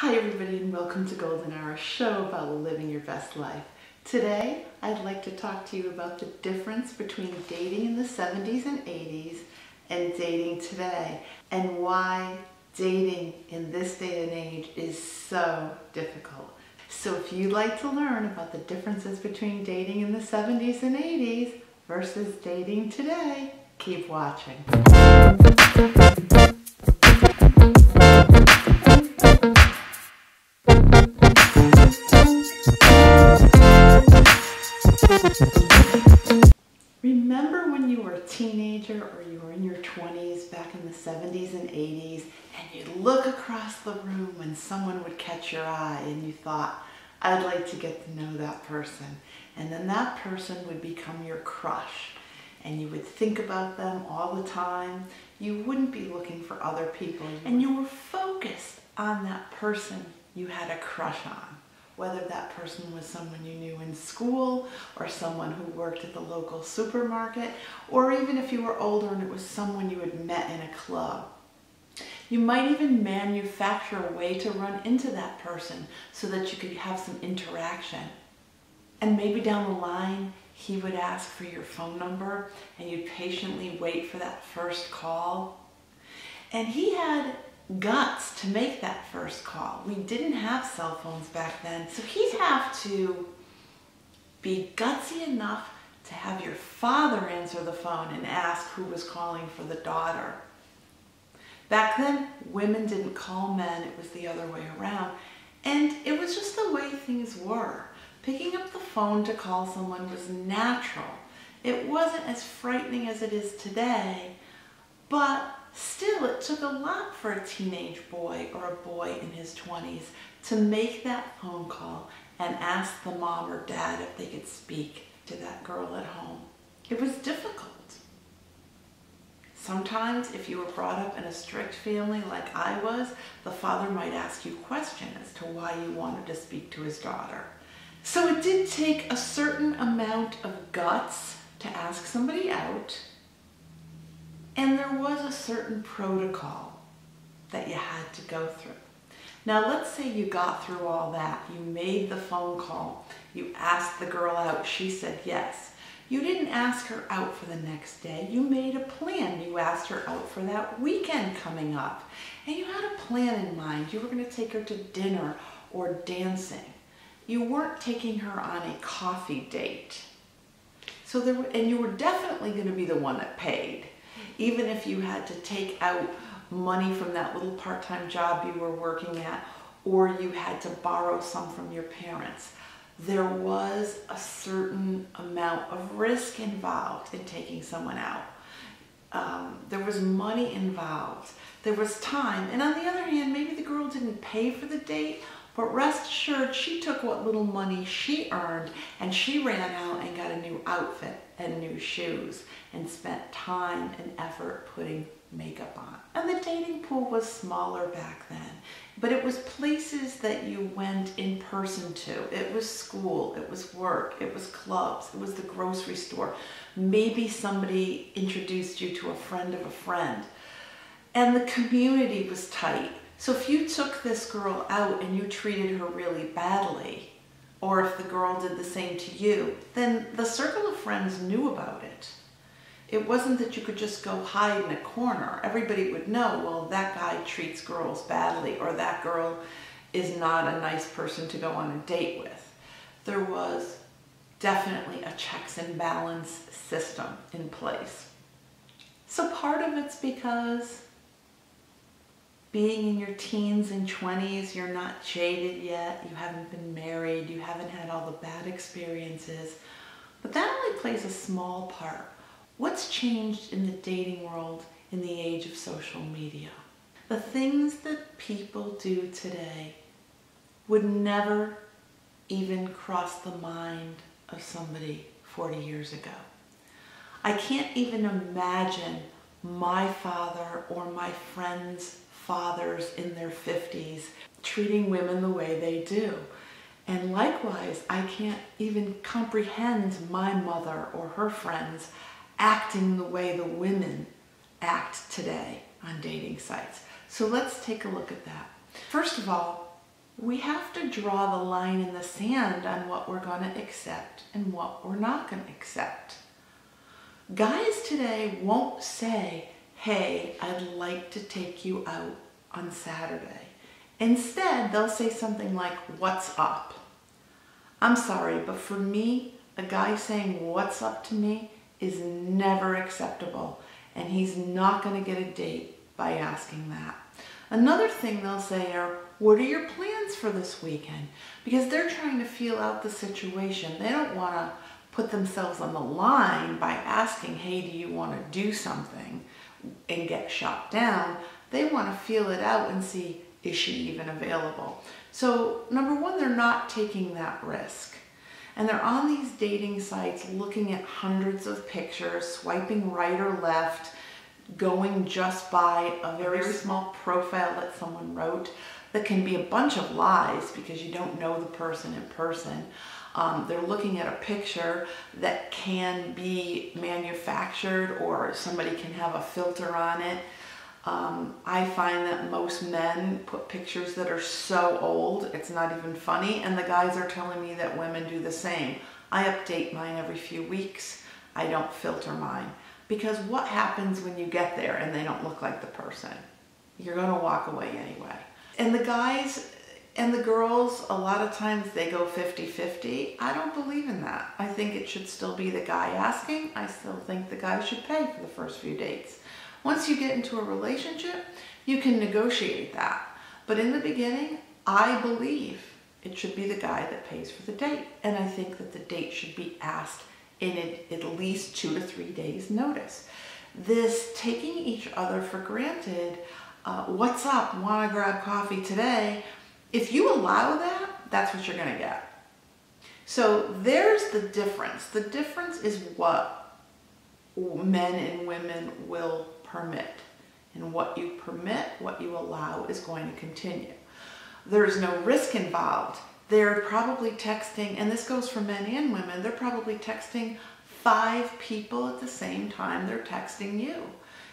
Hi everybody and welcome to Golden Hour, a show about living your best life. Today I'd like to talk to you about the difference between dating in the 70s and 80s and dating today, and why dating in this day and age is so difficult. So if you'd like to learn about the differences between dating in the 70s and 80s versus dating today, keep watching. Remember when you were a teenager or you were in your 20s back in the 70s and 80s and you'd look across the room when someone would catch your eye and you thought, I'd like to get to know that person. And then that person would become your crush and you would think about them all the time. You wouldn't be looking for other people and you were focused on that person you had a crush on. Whether that person was someone you knew in school or someone who worked at the local supermarket, or even if you were older and it was someone you had met in a club. You might even manufacture a way to run into that person so that you could have some interaction. And maybe down the line, he would ask for your phone number and you'd patiently wait for that first call. And he had guts to make that first call. We didn't have cell phones back then, so he'd have to be gutsy enough to have your father answer the phone and ask who was calling for the daughter. Back then, women didn't call men, it was the other way around, and it was just the way things were. Picking up the phone to call someone was natural. It wasn't as frightening as it is today, but still, it took a lot for a teenage boy or a boy in his 20s to make that phone call and ask the mom or dad if they could speak to that girl at home. It was difficult. Sometimes, if you were brought up in a strict family like I was, the father might ask you questions as to why you wanted to speak to his daughter. So it did take a certain amount of guts to ask somebody out. And there was a certain protocol that you had to go through. Now let's say you got through all that. You made the phone call. You asked the girl out. She said yes. You didn't ask her out for the next day. You made a plan. You asked her out for that weekend coming up. And you had a plan in mind. You were going to take her to dinner or dancing. You weren't taking her on a coffee date. And you were definitely going to be the one that paid. Even if you had to take out money from that little part-time job you were working at, or you had to borrow some from your parents, there was a certain amount of risk involved in taking someone out. There was money involved. There was time. And on the other hand, maybe the girl didn't pay for the date, but rest assured, she took what little money she earned and she ran out and got a new outfit and new shoes and spent time and effort putting makeup on. And the dating pool was smaller back then, but it was places that you went in person to. It was school, it was work, it was clubs, it was the grocery store. Maybe somebody introduced you to a friend of a friend. And the community was tight. So if you took this girl out and you treated her really badly, or if the girl did the same to you, then the circle of friends knew about it. It wasn't that you could just go hide in a corner. Everybody would know, well, that guy treats girls badly, or that girl is not a nice person to go on a date with. There was definitely a checks and balance system in place. So part of it's because being in your teens and 20s, you're not jaded yet, you haven't been married, you haven't had all the bad experiences, but that only plays a small part. What's changed in the dating world in the age of social media? The things that people do today would never even cross the mind of somebody 40 years ago. I can't even imagine my father or my friends' fathers in their 50s treating women the way they do. And likewise, I can't even comprehend my mother or her friends acting the way the women act today on dating sites. So let's take a look at that. First of all, We have to draw the line in the sand on what we're going to accept and what we're not going to accept. Guys today won't say, hey, I'd like to take you out on Saturday. Instead, they'll say something like, what's up? I'm sorry, but for me, a guy saying what's up to me is never acceptable, and he's not going to get a date by asking that. Another thing they'll say are, what are your plans for this weekend? Because they're trying to feel out the situation. They don't want to put themselves on the line by asking, hey, do you want to do something, and get shot down. They want to feel it out and see, is she even available? So number one, they're not taking that risk. And they're on these dating sites looking at hundreds of pictures, swiping right or left, going just by a very small profile that someone wrote that can be a bunch of lies because you don't know the person in person. They're looking at a picture that can be manufactured, or somebody can have a filter on it. I find that most men put pictures that are so old, it's not even funny, and the guys are telling me that women do the same. I update mine every few weeks. I don't filter mine. Because what happens when you get there and they don't look like the person? You're going to walk away anyway. And the guys and the girls, a lot of times they go 50-50. I don't believe in that. I think it should still be the guy asking. I still think the guy should pay for the first few dates. Once you get into a relationship, you can negotiate that. But in the beginning, I believe it should be the guy that pays for the date. And I think that the date should be asked in at least 2 to 3 days notice. This taking each other for granted, what's up, wanna grab coffee today? If you allow that, that's what you're gonna get. So there's the difference. The difference is what men and women will permit. And what you permit, what you allow is going to continue. There's no risk involved. They're probably texting, and this goes for men and women, they're probably texting 5 people at the same time they're texting you.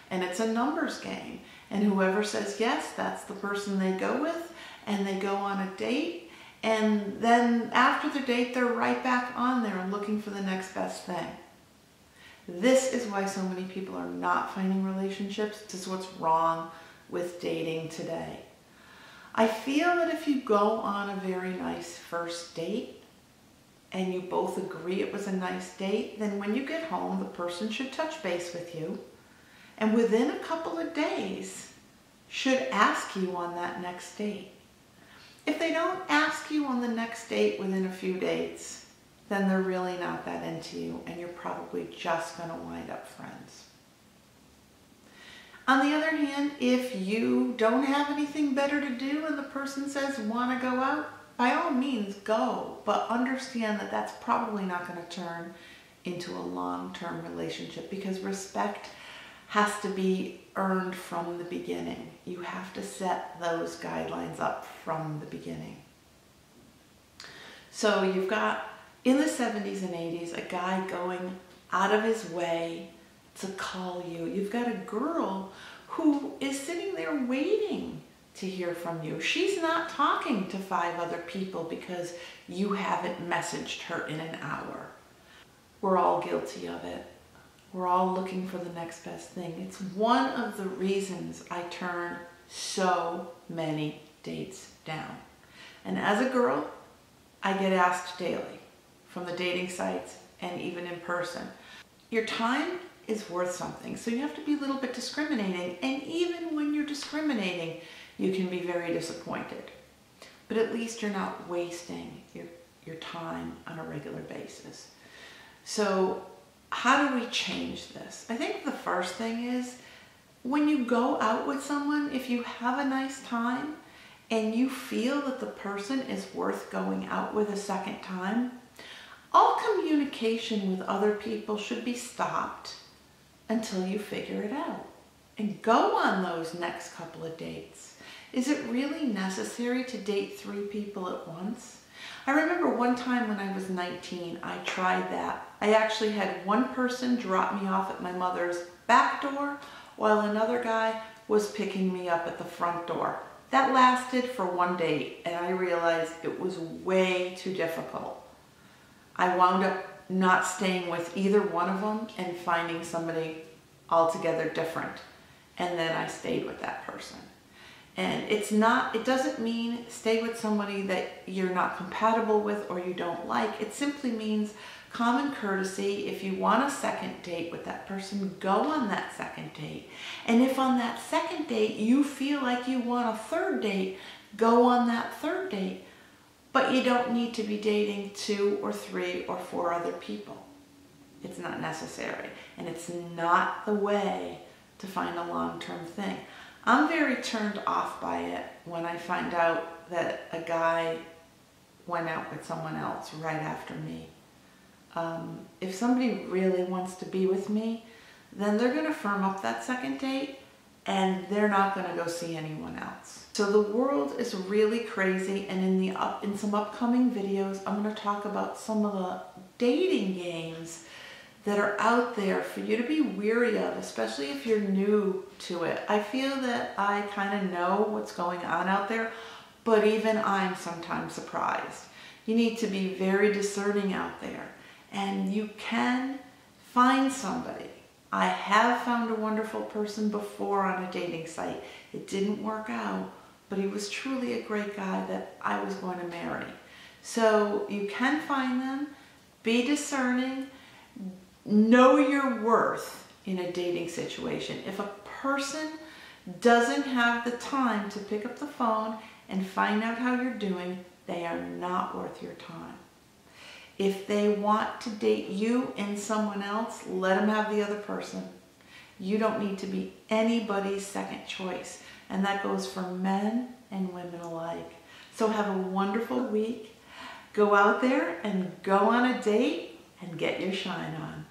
And it's a numbers game. And whoever says yes, that's the person they go with, and they go on a date. And then after the date, they're right back on there and looking for the next best thing. This is why so many people are not finding relationships. This is what's wrong with dating today. I feel that if you go on a very nice first date and you both agree it was a nice date, then when you get home, the person should touch base with you, and within a couple of days should ask you on that next date. If they don't ask you on the next date within a few dates, then they're really not that into you, and you're probably just going to wind up friends. On the other hand, if you don't have anything better to do and the person says, want to go out, by all means go, but understand that that's probably not going to turn into a long-term relationship, because respect has to be earned from the beginning. You have to set those guidelines up from the beginning. So you've got, in the 70s and 80s, a guy going out of his way to call you. You've got a girl who is sitting there waiting to hear from you. She's not talking to 5 other people because you haven't messaged her in an hour. We're all guilty of it. We're all looking for the next best thing. It's one of the reasons I turn so many dates down. And as a girl, I get asked daily from the dating sites and even in person. Your time is worth something, so you have to be a little bit discriminating, and even when you're discriminating, you can be very disappointed. But at least you're not wasting your time on a regular basis. So how do we change this? I think the first thing is, when you go out with someone, if you have a nice time and you feel that the person is worth going out with a second time, all communication with other people should be stopped until you figure it out. And go on those next couple of dates. Is it really necessary to date 3 people at once? I remember one time when I was 19, I tried that. I actually had one person drop me off at my mother's back door while another guy was picking me up at the front door. That lasted for one date, and I realized it was way too difficult. I wound up not staying with either one of them and finding somebody altogether different. And then I stayed with that person. And it doesn't mean stay with somebody that you're not compatible with or you don't like. It simply means common courtesy. If you want a second date with that person, go on that second date. And if on that second date you feel like you want a third date, go on that third date. But you don't need to be dating 2 or 3 or 4 other people. It's not necessary. And it's not the way to find a long-term thing. I'm very turned off by it when I find out that a guy went out with someone else right after me. If somebody really wants to be with me, then they're going to firm up that second date and they're not going to go see anyone else. So the world is really crazy, and in some upcoming videos, I'm going to talk about some of the dating games that are out there for you to be weary of, especially if you're new to it. I feel that I kind of know what's going on out there, but even I'm sometimes surprised. You need to be very discerning out there, and you can find somebody. I have found a wonderful person before on a dating site. It didn't work out, but he was truly a great guy that I was going to marry. So you can find them, be discerning, know your worth in a dating situation. If a person doesn't have the time to pick up the phone and find out how you're doing, they are not worth your time. If they want to date you and someone else, let them have the other person. You don't need to be anybody's second choice. And that goes for men and women alike. So have a wonderful week. Go out there and go on a date and get your shine on.